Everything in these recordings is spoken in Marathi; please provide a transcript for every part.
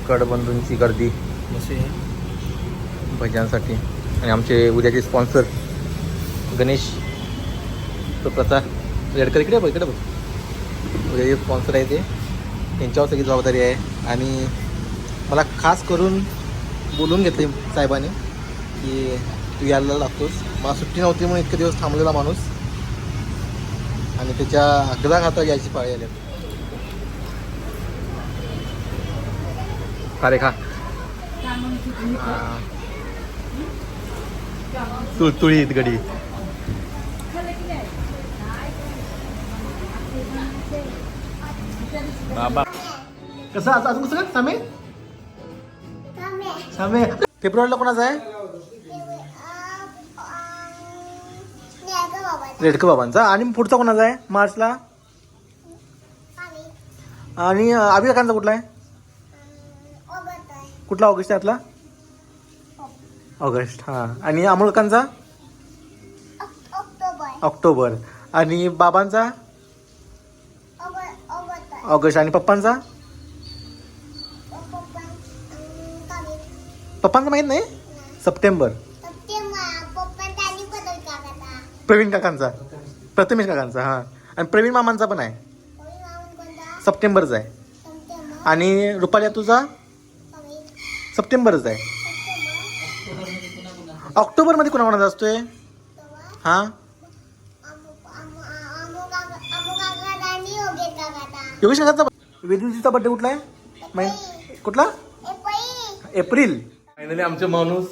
कडबंधूंची गर्दी भजनासाठी. आणि आमचे उद्याचे स्पॉन्सर गणेश तो प्रथा रेडकर इकडे बघ इकडे बघ. उद्याचे स्पॉन्सर आहे ते, त्यांच्यावर सगळी जबाबदारी आहे. आणि मला खास करून बोलून घेतले साहेबांनी की तू यायला लागतोस. मला सुट्टी नव्हती म्हणून इतके दिवस थांबलेला माणूस आणि त्याच्या अगदा खाता यायची पाळी आली. का रे खा तुळतुळीत गडी. बाबा कसं असं अजून कसं सामे सामे फेब्रुवारीला कोणाचं आहे? रेडकर बाबांचा. आणि पुढचा कोणाचा आहे मार्चला? आणि अभि काकांचा कुठला आहे? कुठला ऑगस्ट यातला? ऑगस्ट. हां. आणि अमोल काकांचा? ऑक्टोबर. आणि बाबांचा? ऑगस्ट. आणि पप्पांचा? पप्पांचा माहीत नाही? सप्टेंबर. प्रवीण काकांचा, प्रथमेश काकांचा. हां. आणि प्रवीण मामांचा पण आहे, सप्टेंबरचा आहे. आणि रुपाली तुझा सप्टेंबरच आहे. ऑक्टोबरमध्ये कोणाकोणाचा असतोय? हां. योगेश काकाचा. वेदूजीचा बड्डे कुठला आहे? कुठला? एप्रिल. फायनली आमचे माणूस,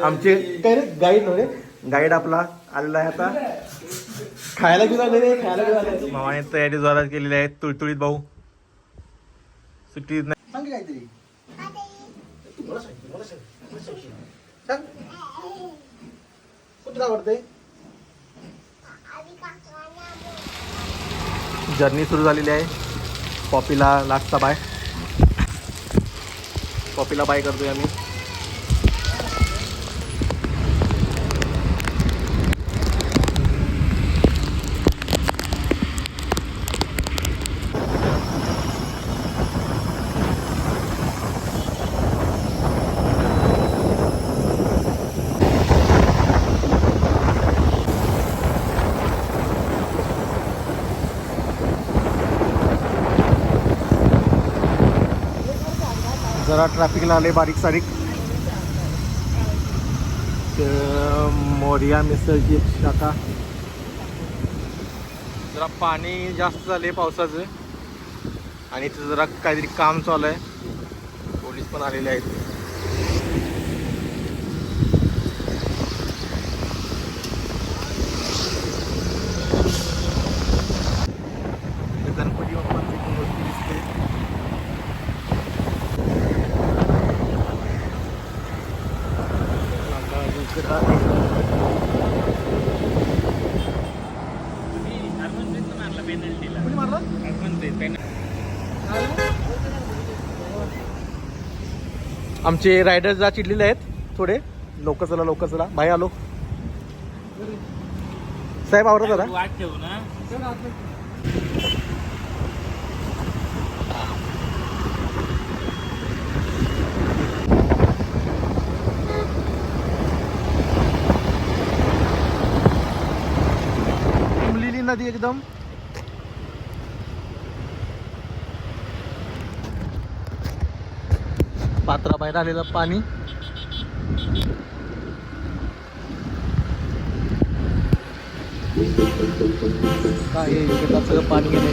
आमचे काय रे गाईड नव्हे, गाईड आपला आलेला आहे आता. खायला घेऊन आले रे, खायला घेऊन आले. मामाने तयारी जोरात केलेली आहे. तुळतुळीत भाऊ सुट्टी नाही. सांग काहीतरी. कुठं आवडतंय? जर्नी सुरू झालेली आहे. पॉपीला लास्टचा बाय. पॉपीला बाय करतोय आम्ही. जरा ट्रॅफिकला आले बारीक सारीक. मोरिया मिसळची एक शाखा. जरा पाणी जास्त झाले पावसाचं आणि इथं जरा काहीतरी काम चालू आहे. पोलीस पण आलेले आहेत. गणपती बाप्पांची मूर्ती दिसते. आमचे रायडर्स जा चिडलेले आहेत थोडे. लवकर चला लवकर चला. बाहेर आलो साहेब, आवडत जरा वाट ठेवू ना. उमलेली नदी एकदम. पात्रा बाहेर आलेलं पाणी. काय सगळं पाणी गेलं.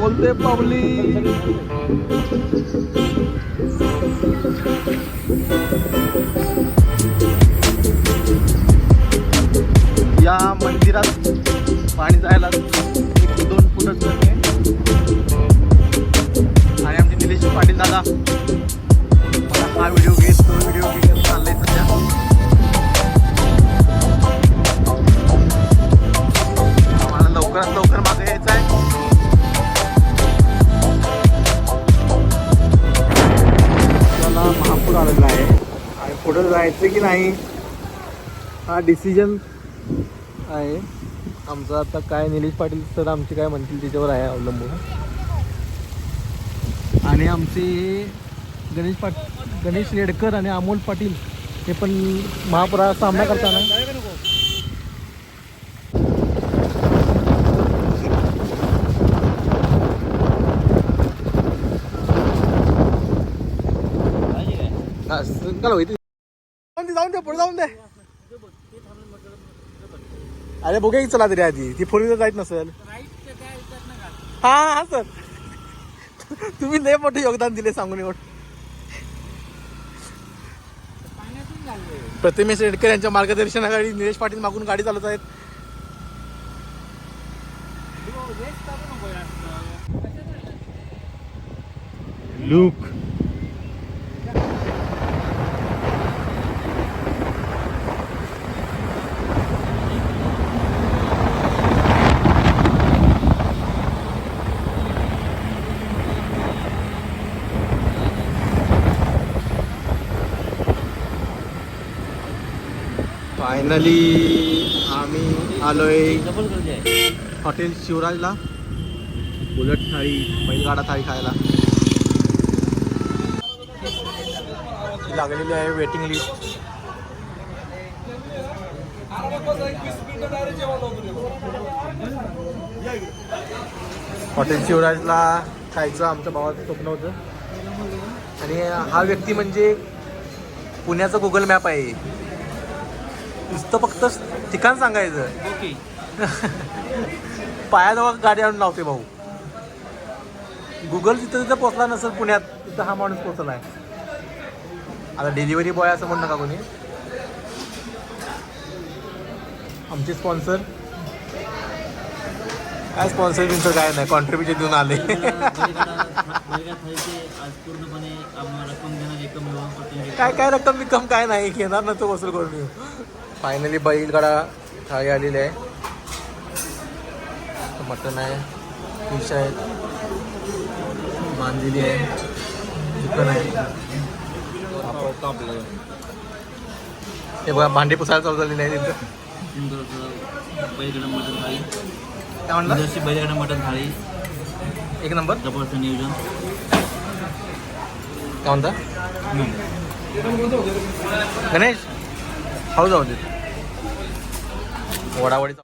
बोलते पावली. या मंदिरात पाणी जायला 1-2 फुटच आहे. आणि आमचे निलेश पाटील दादा मला हा व्हिडिओ घेत चाललाय सध्या. मला लवकरात लवकर मागे यायचं आहे. आपल्याला महापूर आलेला आहे आणि पुढे जायचं की नाही हा डिसिजन आहे आमचा. आता काय निलेश पाटील सर आमचे काय म्हणतील त्याच्यावर आहे अवलंबून. आणि आमचे गणेश रेडकर आणि अमोल पाटील हे पण महापुरात सामना करताना जाऊन दे पुढे जाऊन दे. अरे बघूया की चला तरी आधी ती फोर व्हीलर जायत नसेल. हा हा सर तुम्ही लय मोठे योगदान दिले सांगून एवढं. प्रतिमेश रेडकर यांच्या मार्गदर्शनाखाली निलेश पाटील मागून गाडी चालवत आहेत. लूक फायनली आम्ही आलोय हॉटेल शिवराजला. बुलेट थाळी बैलगाडा थाळी खायला लागलेली आहे वेटिंग लिस्ट. हॉटेल शिवराजला खायचं आमच्या भावाचं स्वप्न होतं. आणि हा व्यक्ती म्हणजे पुण्याचा गुगल मॅप आहे. नुसतं फक्त ठिकाण सांगायचं ओके. पायाजवळ गाडी आणून लावते भाऊ. गुगल तिथं पोचला नसेल पुण्यात तिथं हा माणूस पोचला आहे. आता डिलिव्हरी बॉय असं म्हणू नका कोणी. आमचे स्पॉन्सर काय स्पॉन्सर बिन्सर काय नाही कॉन्ट्रीब्युशन देऊन आले. काय काय रक्कम बिक्कम काय नाही घेणार ना तो वसूल करून येऊ. फायनली बैलगाडा थाळी आलेली आहे. मटण आहे फिश आहे बांधलेली आहे चिकन आहे. हे बघा भांडी पुसायला चालू झालेली आहे तिथं. बैलगाडा मटण थाळी काय म्हणलं जशी बैलगाडा मटण थाळी एक नंबर. जबरदस्त नियोजन. काय म्हणता गणेश खाऊ जाऊ दे वडावडीचा.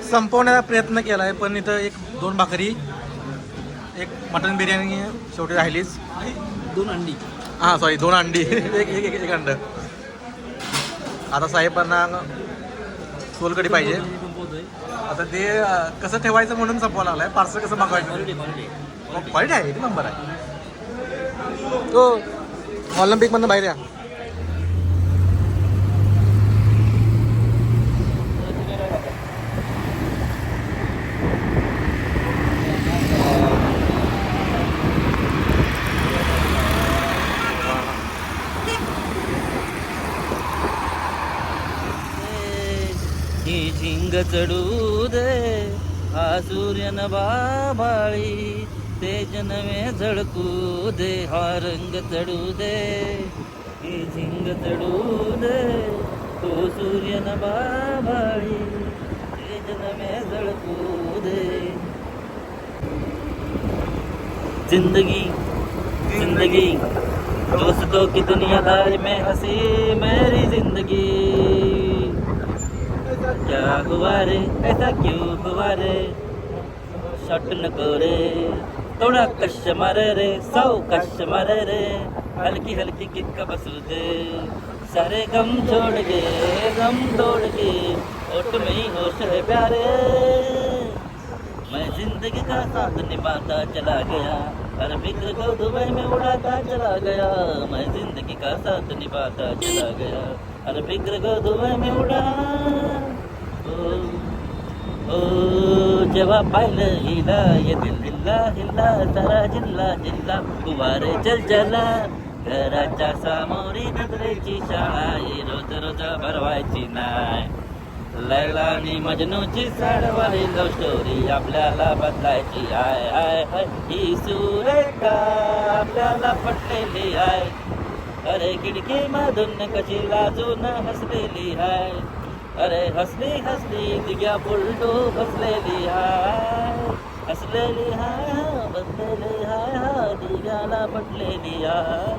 संपवण्याचा प्रयत्न केला आहे पण इथं एक दोन भाकरी एक मटन बिर्याणी शेवटी राहिलीच. 2 अंडी हां सॉरी 2 अंडी एक अंड. आता साहेबांना सोलकढी पाहिजे. आता ते कसं ठेवायचं म्हणून संपवायला लागलाय. पार्सल कसं मागवायचं क्वालिटी आहे एक नंबर आहे. तो ऑलिम्पिकमधनं बाहेर या. ही झिंग चढू दे हा सूर्यन बाबाळी तेज नवे झळकू दे हा रंग चढू दे. ही झिंग चढू दे तो सूर्यन बाबाळी तेज नवे झळकू दे. जिंदगी जिंदगी दोस्तों की दुनियादारी में हंसी मेरी जिंदगी. क्या हुआ रे ऐसा क्यों हुआ रे शॉट नको रे थोड़ा कश मारे रे 100 कश मारे रे हल्की हल्की किक बसू दे. सारे गम छोड़ के गम तोड़ के ओट में ही होश है प्यारे. मैं जिंदगी का साथ निभाता चला गया हर फिक्र को दुबई में उड़ाता चला गया. मैं जिंदगी का साथ निभाता चला गया हर फिक्र को दुबई में उड़ा. ओ जेव्हा पाहिलं हिला ये दिल दिल हिल्ला हिल्ला सारा जिल्हा जिल्हा फुवारे चल चला घराच्या सामोरी नजरेची शाळा आहे रोज रोज भरवायची नाही लैला आणि मजनूची साडवारी लव्ह स्टोरी आपल्याला बदलायची आहे आहे आहे. ही सुरेखा आपल्याला पटलेली आहे अरे खिडकी मधून कशी लाजून हसलेली आहे अरे हसली हसली दिग्या पुलटू बसलेली हाय हसलेली हाय बसलेली हाय दिग्याला पटलेली हाय